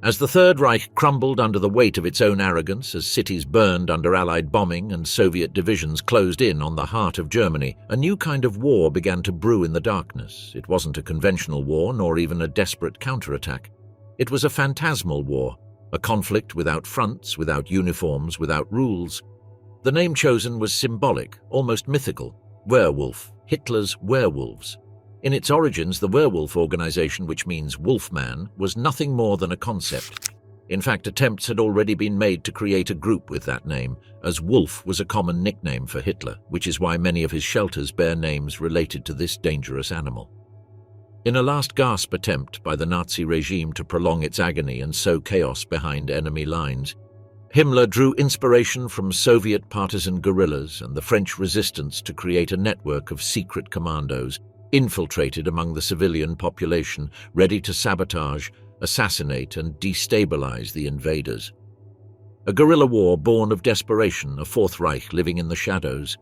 As the Third Reich crumbled under the weight of its own arrogance, as cities burned under Allied bombing and Soviet divisions closed in on the heart of Germany, a new kind of war began to brew in the darkness. It wasn't a conventional war, nor even a desperate counterattack. It was a phantasmal war, a conflict without fronts, without uniforms, without rules. The name chosen was symbolic, almost mythical: Werwolf, Hitler's werewolves. In its origins, the Werwolf organization, which means wolfman, was nothing more than a concept. In fact, attempts had already been made to create a group with that name, as wolf was a common nickname for Hitler, which is why many of his shelters bear names related to this dangerous animal. In a last gasp attempt by the Nazi regime to prolong its agony and sow chaos behind enemy lines, Himmler drew inspiration from Soviet partisan guerrillas and the French resistance to create a network of secret commandos, infiltrated among the civilian population, ready to sabotage, assassinate, and destabilize the invaders. A guerrilla war born of desperation, a Fourth Reich living in the shadows.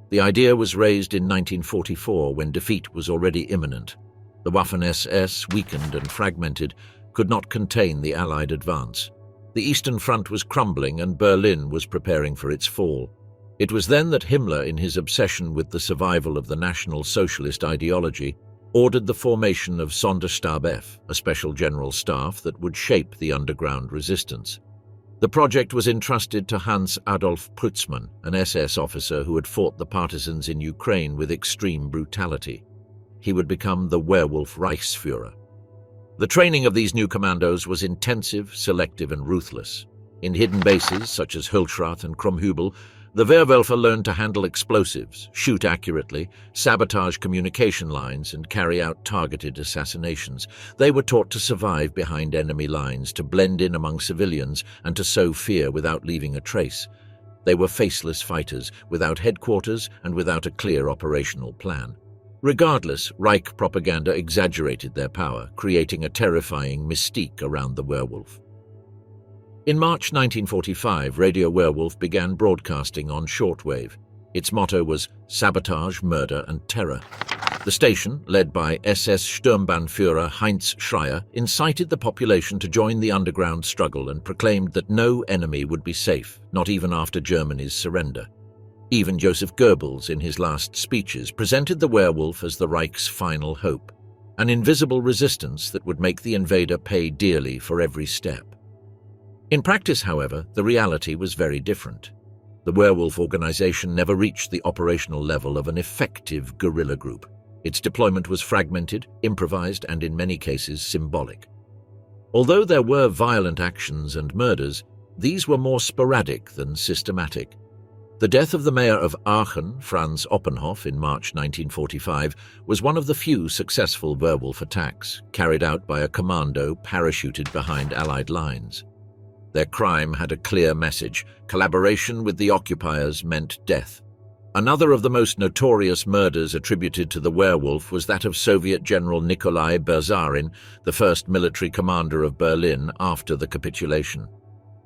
The idea was raised in 1944 when defeat was already imminent. The Waffen-SS, weakened and fragmented, could not contain the Allied advance. The Eastern Front was crumbling and Berlin was preparing for its fall. It was then that Himmler, in his obsession with the survival of the National Socialist ideology, ordered the formation of Sonderstab F, a special general staff that would shape the underground resistance. The project was entrusted to Hans Adolf Prützmann, an SS officer who had fought the partisans in Ukraine with extreme brutality. He would become the Werwolf Reichsführer. The training of these new commandos was intensive, selective, and ruthless. In hidden bases, such as Hülschrath and Krummhübel, the Werwölfe learned to handle explosives, shoot accurately, sabotage communication lines, and carry out targeted assassinations. They were taught to survive behind enemy lines, to blend in among civilians, and to sow fear without leaving a trace. They were faceless fighters, without headquarters and without a clear operational plan. Regardless, Reich propaganda exaggerated their power, creating a terrifying mystique around the werewolf. In March 1945, Radio Werwolf began broadcasting on shortwave. Its motto was sabotage, murder, and terror. The station, led by SS Sturmbannführer Heinz Schreier, incited the population to join the underground struggle and proclaimed that no enemy would be safe, not even after Germany's surrender. Even Joseph Goebbels, in his last speeches, presented the werewolf as the Reich's final hope, an invisible resistance that would make the invader pay dearly for every step. In practice, however, the reality was very different. The werewolf organization never reached the operational level of an effective guerrilla group. Its deployment was fragmented, improvised, and in many cases symbolic. Although there were violent actions and murders, these were more sporadic than systematic. The death of the mayor of Aachen, Franz Oppenhoff, in March 1945 was one of the few successful werewolf attacks, carried out by a commando parachuted behind Allied lines. Their crime had a clear message: collaboration with the occupiers meant death. Another of the most notorious murders attributed to the werewolf was that of Soviet General Nikolai Berzarin, the first military commander of Berlin after the capitulation.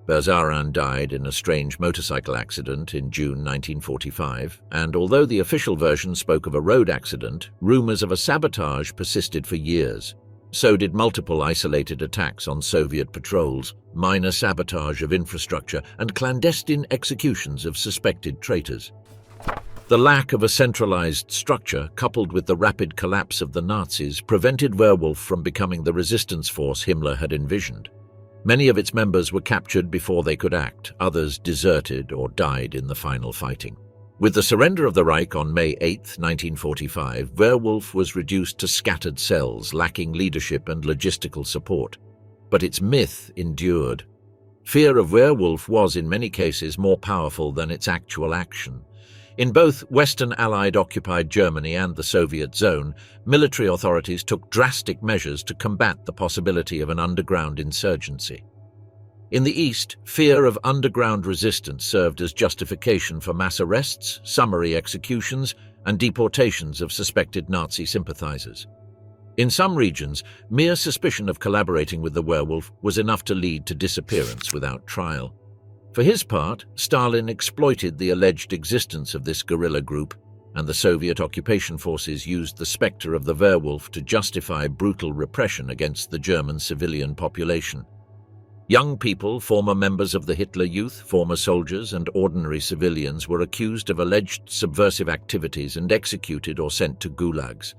Berzarin died in a strange motorcycle accident in June 1945, and although the official version spoke of a road accident, rumors of a sabotage persisted for years. So did multiple isolated attacks on Soviet patrols, minor sabotage of infrastructure, and clandestine executions of suspected traitors. The lack of a centralized structure, coupled with the rapid collapse of the Nazis, prevented Werwolf from becoming the resistance force Himmler had envisioned. Many of its members were captured before they could act, others deserted or died in the final fighting. With the surrender of the Reich on May 8, 1945, Werwolf was reduced to scattered cells, lacking leadership and logistical support. But its myth endured. Fear of Werwolf was, in many cases, more powerful than its actual action. In both Western Allied-occupied Germany and the Soviet zone, military authorities took drastic measures to combat the possibility of an underground insurgency. In the East, fear of underground resistance served as justification for mass arrests, summary executions, and deportations of suspected Nazi sympathizers. In some regions, mere suspicion of collaborating with the werewolf was enough to lead to disappearance without trial. For his part, Stalin exploited the alleged existence of this guerrilla group, and the Soviet occupation forces used the specter of the werewolf to justify brutal repression against the German civilian population. Young people, former members of the Hitler Youth, former soldiers, and ordinary civilians were accused of alleged subversive activities and executed or sent to gulags.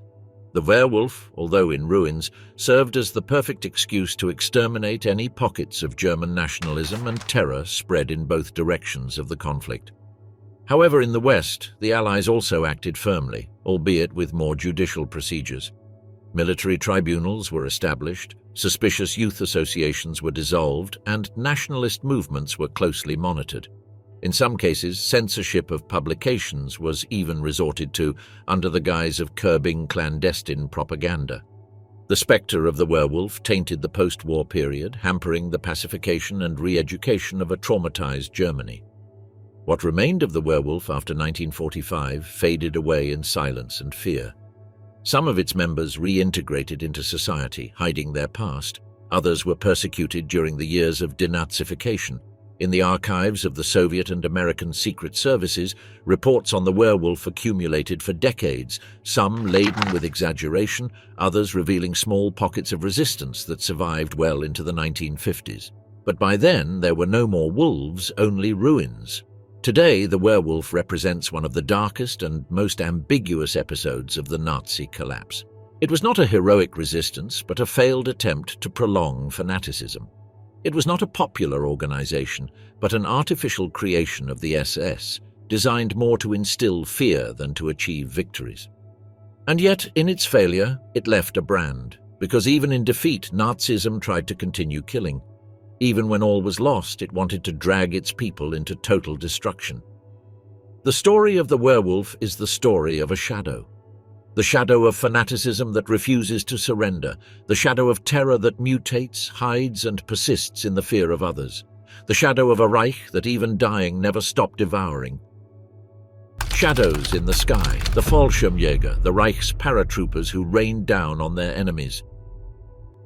The werewolf, although in ruins, served as the perfect excuse to exterminate any pockets of German nationalism and terror spread in both directions of the conflict. However, in the West, the Allies also acted firmly, albeit with more judicial procedures. Military tribunals were established, suspicious youth associations were dissolved, and nationalist movements were closely monitored. In some cases, censorship of publications was even resorted to under the guise of curbing clandestine propaganda. The specter of the werewolf tainted the post-war period, hampering the pacification and re-education of a traumatized Germany. What remained of the werewolf after 1945 faded away in silence and fear. Some of its members reintegrated into society, hiding their past. Others were persecuted during the years of denazification. In the archives of the Soviet and American secret services, reports on the werewolf accumulated for decades, some laden with exaggeration, others revealing small pockets of resistance that survived well into the 1950s. But by then, there were no more wolves, only ruins. Today, the werewolf represents one of the darkest and most ambiguous episodes of the Nazi collapse. It was not a heroic resistance, but a failed attempt to prolong fanaticism. It was not a popular organization, but an artificial creation of the SS, designed more to instill fear than to achieve victories. And yet, in its failure, it left a brand, because even in defeat, Nazism tried to continue killing. Even when all was lost, it wanted to drag its people into total destruction. The story of the werewolf is the story of a shadow. The shadow of fanaticism that refuses to surrender, the shadow of terror that mutates, hides, and persists in the fear of others, the shadow of a Reich that even dying never stopped devouring. Shadows in the sky, the Fallschirmjäger, the Reich's paratroopers who rained down on their enemies.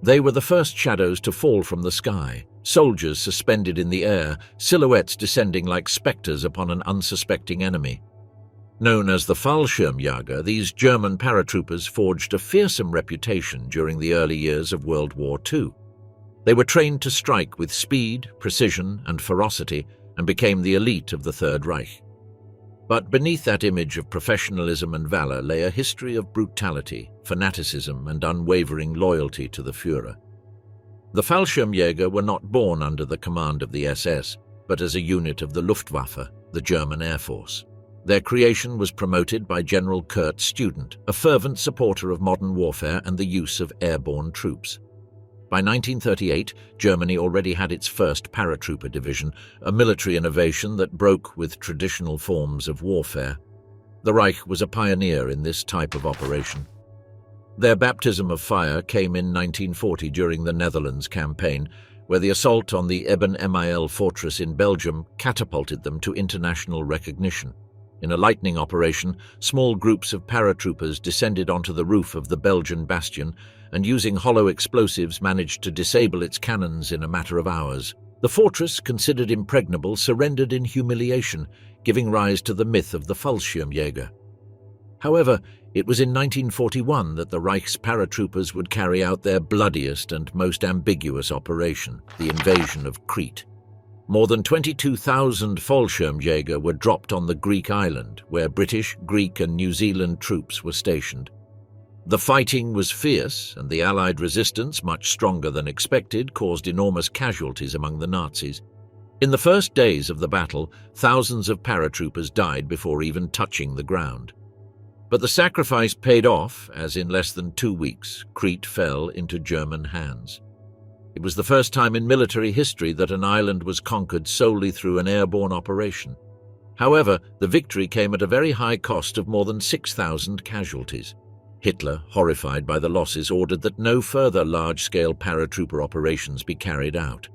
They were the first shadows to fall from the sky, soldiers suspended in the air, silhouettes descending like spectres upon an unsuspecting enemy. Known as the Fallschirmjäger, these German paratroopers forged a fearsome reputation during the early years of World War II. They were trained to strike with speed, precision, and ferocity, and became the elite of the Third Reich. But beneath that image of professionalism and valor lay a history of brutality, fanaticism, and unwavering loyalty to the Führer. The Fallschirmjäger were not born under the command of the SS, but as a unit of the Luftwaffe, the German Air Force. Their creation was promoted by General Kurt Student, a fervent supporter of modern warfare and the use of airborne troops. By 1938, Germany already had its first paratrooper division, a military innovation that broke with traditional forms of warfare. The Reich was a pioneer in this type of operation. Their baptism of fire came in 1940 during the Netherlands campaign, where the assault on the Eben Emael fortress in Belgium catapulted them to international recognition. In a lightning operation, small groups of paratroopers descended onto the roof of the Belgian bastion and, using hollow explosives, managed to disable its cannons in a matter of hours. The fortress, considered impregnable, surrendered in humiliation, giving rise to the myth of the Fallschirmjäger. However, it was in 1941 that the Reich's paratroopers would carry out their bloodiest and most ambiguous operation, the invasion of Crete. More than 22,000 Fallschirmjäger were dropped on the Greek island, where British, Greek, and New Zealand troops were stationed. The fighting was fierce, and the Allied resistance, much stronger than expected, caused enormous casualties among the Nazis. In the first days of the battle, thousands of paratroopers died before even touching the ground. But the sacrifice paid off, as in less than 2 weeks, Crete fell into German hands. It was the first time in military history that an island was conquered solely through an airborne operation. However, the victory came at a very high cost of more than 6,000 casualties. Hitler, horrified by the losses, ordered that no further large-scale paratrooper operations be carried out.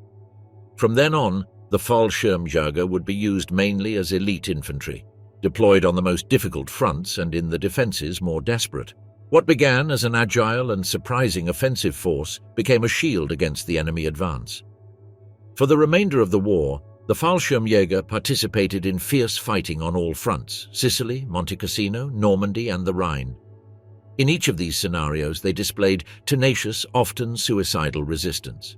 From then on, the Fallschirmjäger would be used mainly as elite infantry, deployed on the most difficult fronts and in the defenses more desperate. What began as an agile and surprising offensive force became a shield against the enemy advance. For the remainder of the war, the Fallschirmjäger participated in fierce fighting on all fronts: Sicily, Monte Cassino, Normandy, and the Rhine. In each of these scenarios, they displayed tenacious, often suicidal resistance.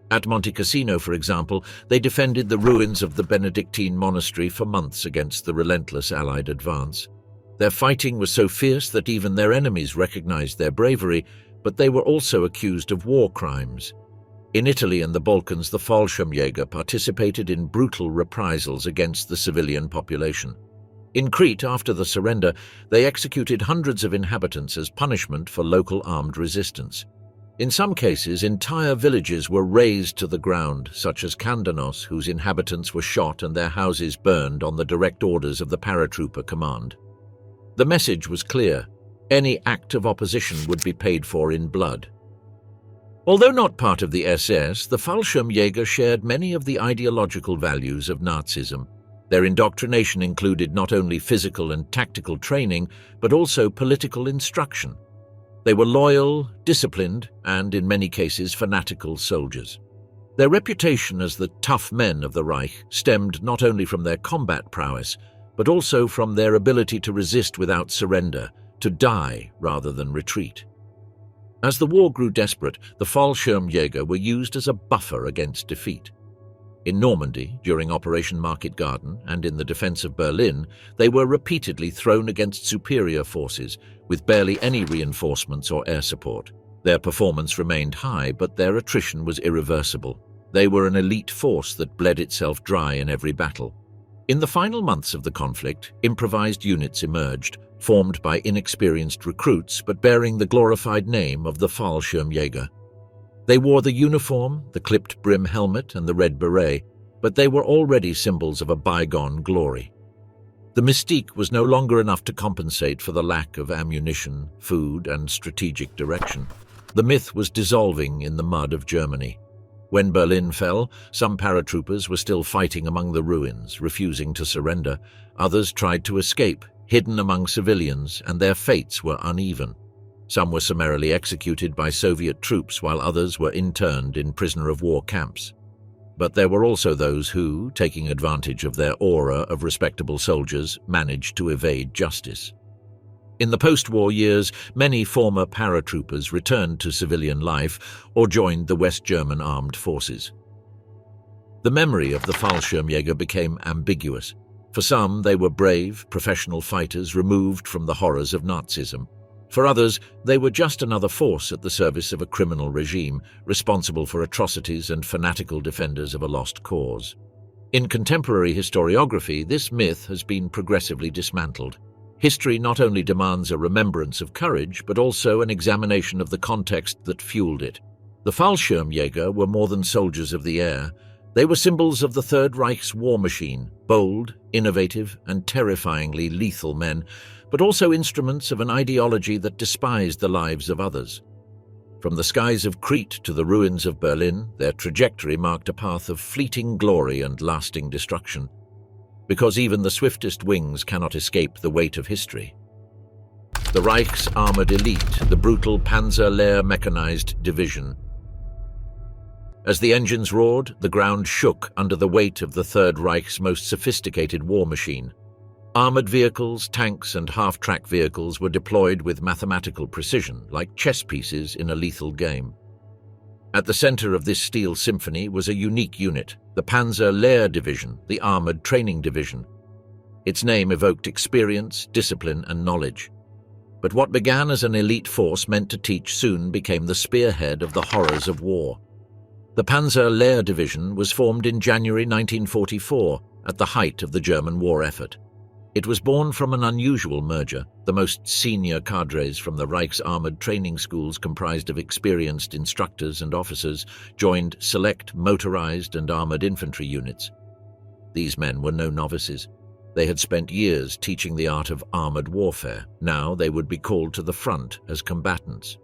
At Monte Cassino, for example, they defended the ruins of the Benedictine monastery for months against the relentless Allied advance. Their fighting was so fierce that even their enemies recognized their bravery, but they were also accused of war crimes. In Italy and the Balkans, the Fallschirmjäger participated in brutal reprisals against the civilian population. In Crete, after the surrender, they executed hundreds of inhabitants as punishment for local armed resistance. In some cases, entire villages were razed to the ground, such as Kandanos, whose inhabitants were shot and their houses burned on the direct orders of the paratrooper command. The message was clear: any act of opposition would be paid for in blood. Although not part of the SS, the Fallschirmjäger shared many of the ideological values of Nazism. Their indoctrination included not only physical and tactical training, but also political instruction. They were loyal, disciplined, and in many cases fanatical soldiers. Their reputation as the tough men of the Reich stemmed not only from their combat prowess, but also from their ability to resist without surrender, to die rather than retreat. As the war grew desperate, the Fallschirmjäger were used as a buffer against defeat. In Normandy, during Operation Market Garden, and in the defense of Berlin, they were repeatedly thrown against superior forces, with barely any reinforcements or air support. Their performance remained high, but their attrition was irreversible. They were an elite force that bled itself dry in every battle. In the final months of the conflict, improvised units emerged, formed by inexperienced recruits but bearing the glorified name of the Fallschirmjäger. They wore the uniform, the clipped brim helmet, and the red beret, but they were already symbols of a bygone glory. The mystique was no longer enough to compensate for the lack of ammunition, food, and strategic direction. The myth was dissolving in the mud of Germany. When Berlin fell, some paratroopers were still fighting among the ruins, refusing to surrender. Others tried to escape, hidden among civilians, and their fates were uneven. Some were summarily executed by Soviet troops, while others were interned in prisoner-of-war camps. But there were also those who, taking advantage of their aura of respectable soldiers, managed to evade justice. In the post-war years, many former paratroopers returned to civilian life or joined the West German armed forces. The memory of the Fallschirmjäger became ambiguous. For some, they were brave, professional fighters removed from the horrors of Nazism. For others, they were just another force at the service of a criminal regime, responsible for atrocities and fanatical defenders of a lost cause. In contemporary historiography, this myth has been progressively dismantled. History not only demands a remembrance of courage, but also an examination of the context that fueled it. The Fallschirmjäger were more than soldiers of the air. They were symbols of the Third Reich's war machine, bold, innovative, and terrifyingly lethal men, but also instruments of an ideology that despised the lives of others. From the skies of Crete to the ruins of Berlin, their trajectory marked a path of fleeting glory and lasting destruction. Because even the swiftest wings cannot escape the weight of history. The Reich's armored elite, the brutal Panzer Lehr mechanized division. As the engines roared, the ground shook under the weight of the Third Reich's most sophisticated war machine. Armored vehicles, tanks, and half-track vehicles were deployed with mathematical precision, like chess pieces in a lethal game. At the center of this steel symphony was a unique unit, the Panzer Lehr Division, the Armored Training Division. Its name evoked experience, discipline, and knowledge. But what began as an elite force meant to teach soon became the spearhead of the horrors of war. The Panzer Lehr Division was formed in January 1944, at the height of the German war effort. It was born from an unusual merger. The most senior cadres from the Reich's armored training schools, comprised of experienced instructors and officers, joined select motorized and armored infantry units. These men were no novices. They had spent years teaching the art of armored warfare. Now they would be called to the front as combatants.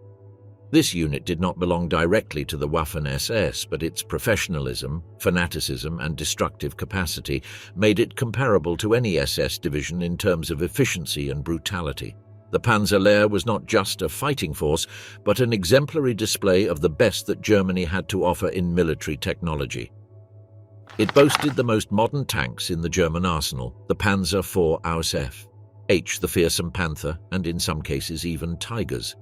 This unit did not belong directly to the Waffen-SS, but its professionalism, fanaticism, and destructive capacity made it comparable to any SS division in terms of efficiency and brutality. The Panzer Lehr was not just a fighting force, but an exemplary display of the best that Germany had to offer in military technology. It boasted the most modern tanks in the German arsenal, the Panzer IV Aus F, H the fearsome Panther, and in some cases even Tigers.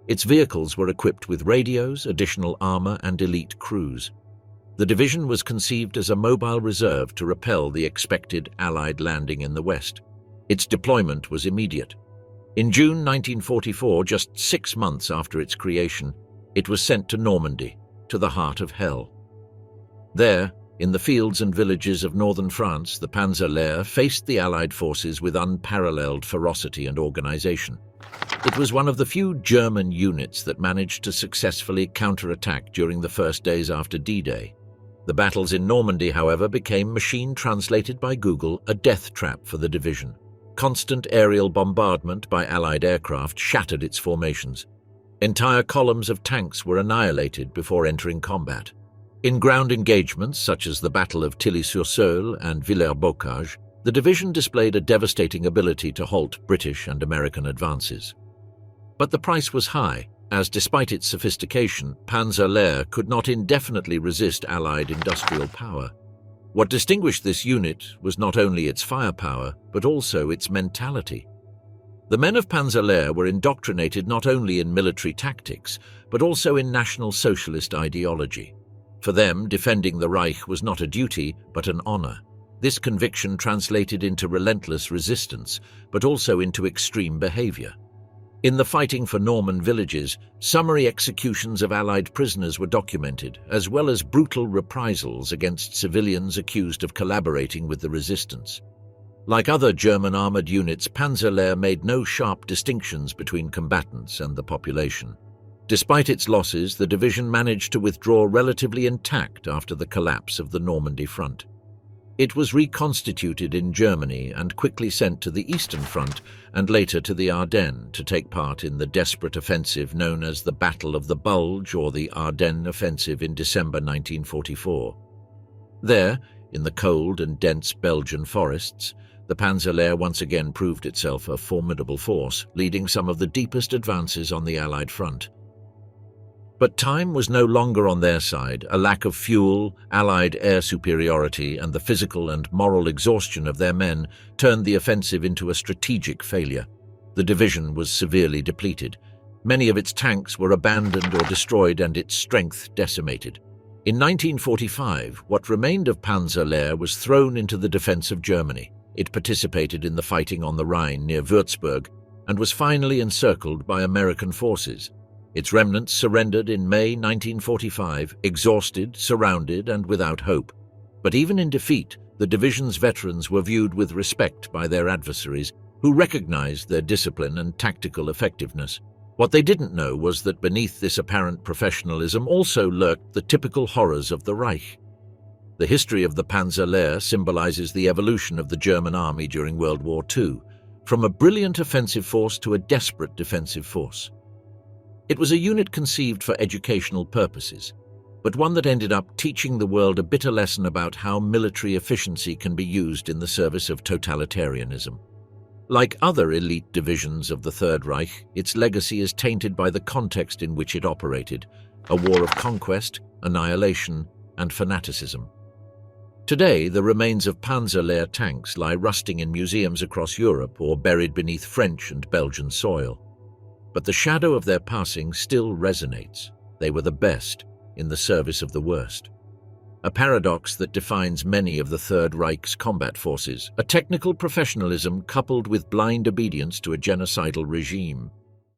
Its vehicles were equipped with radios, additional armor, and elite crews. The division was conceived as a mobile reserve to repel the expected Allied landing in the West. Its deployment was immediate. In June 1944, just 6 months after its creation, it was sent to Normandy, to the heart of hell. There, in the fields and villages of northern France, the Panzer Lehr faced the Allied forces with unparalleled ferocity and organization. It was one of the few German units that managed to successfully counterattack during the first days after D-Day. The battles in Normandy, however, became machine-translated by Google a death trap for the division. Constant aerial bombardment by Allied aircraft shattered its formations. Entire columns of tanks were annihilated before entering combat. In ground engagements such as the Battle of Tilly-sur-Seulles and Villers-Bocage, the division displayed a devastating ability to halt British and American advances. But the price was high, as despite its sophistication, Panzer Lehr could not indefinitely resist Allied industrial power. What distinguished this unit was not only its firepower, but also its mentality. The men of Panzer Lehr were indoctrinated not only in military tactics, but also in National Socialist ideology. For them, defending the Reich was not a duty, but an honor. This conviction translated into relentless resistance, but also into extreme behavior. In the fighting for Norman villages, summary executions of Allied prisoners were documented, as well as brutal reprisals against civilians accused of collaborating with the resistance. Like other German armored units, Panzer Lehr made no sharp distinctions between combatants and the population. Despite its losses, the division managed to withdraw relatively intact after the collapse of the Normandy front. It was reconstituted in Germany and quickly sent to the Eastern Front and later to the Ardennes to take part in the desperate offensive known as the Battle of the Bulge or the Ardennes Offensive in December 1944. There, in the cold and dense Belgian forests, the Panzer Lehr once again proved itself a formidable force, leading some of the deepest advances on the Allied front. But time was no longer on their side. A lack of fuel, Allied air superiority, and the physical and moral exhaustion of their men turned the offensive into a strategic failure. The division was severely depleted. Many of its tanks were abandoned or destroyed and its strength decimated. In 1945, what remained of Panzer Lehr was thrown into the defense of Germany. It participated in the fighting on the Rhine near Würzburg and was finally encircled by American forces. Its remnants surrendered in May 1945, exhausted, surrounded, and without hope. But even in defeat, the division's veterans were viewed with respect by their adversaries, who recognized their discipline and tactical effectiveness. What they didn't know was that beneath this apparent professionalism also lurked the typical horrors of the Reich. The history of the Panzer Lehr symbolizes the evolution of the German army during World War II, from a brilliant offensive force to a desperate defensive force. It was a unit conceived for educational purposes, but one that ended up teaching the world a bitter lesson about how military efficiency can be used in the service of totalitarianism. Like other elite divisions of the Third Reich, its legacy is tainted by the context in which it operated, a war of conquest, annihilation, and fanaticism. Today, the remains of Panzer Lehr tanks lie rusting in museums across Europe or buried beneath French and Belgian soil. But the shadow of their passing still resonates. They were the best in the service of the worst. A paradox that defines many of the Third Reich's combat forces, a technical professionalism coupled with blind obedience to a genocidal regime.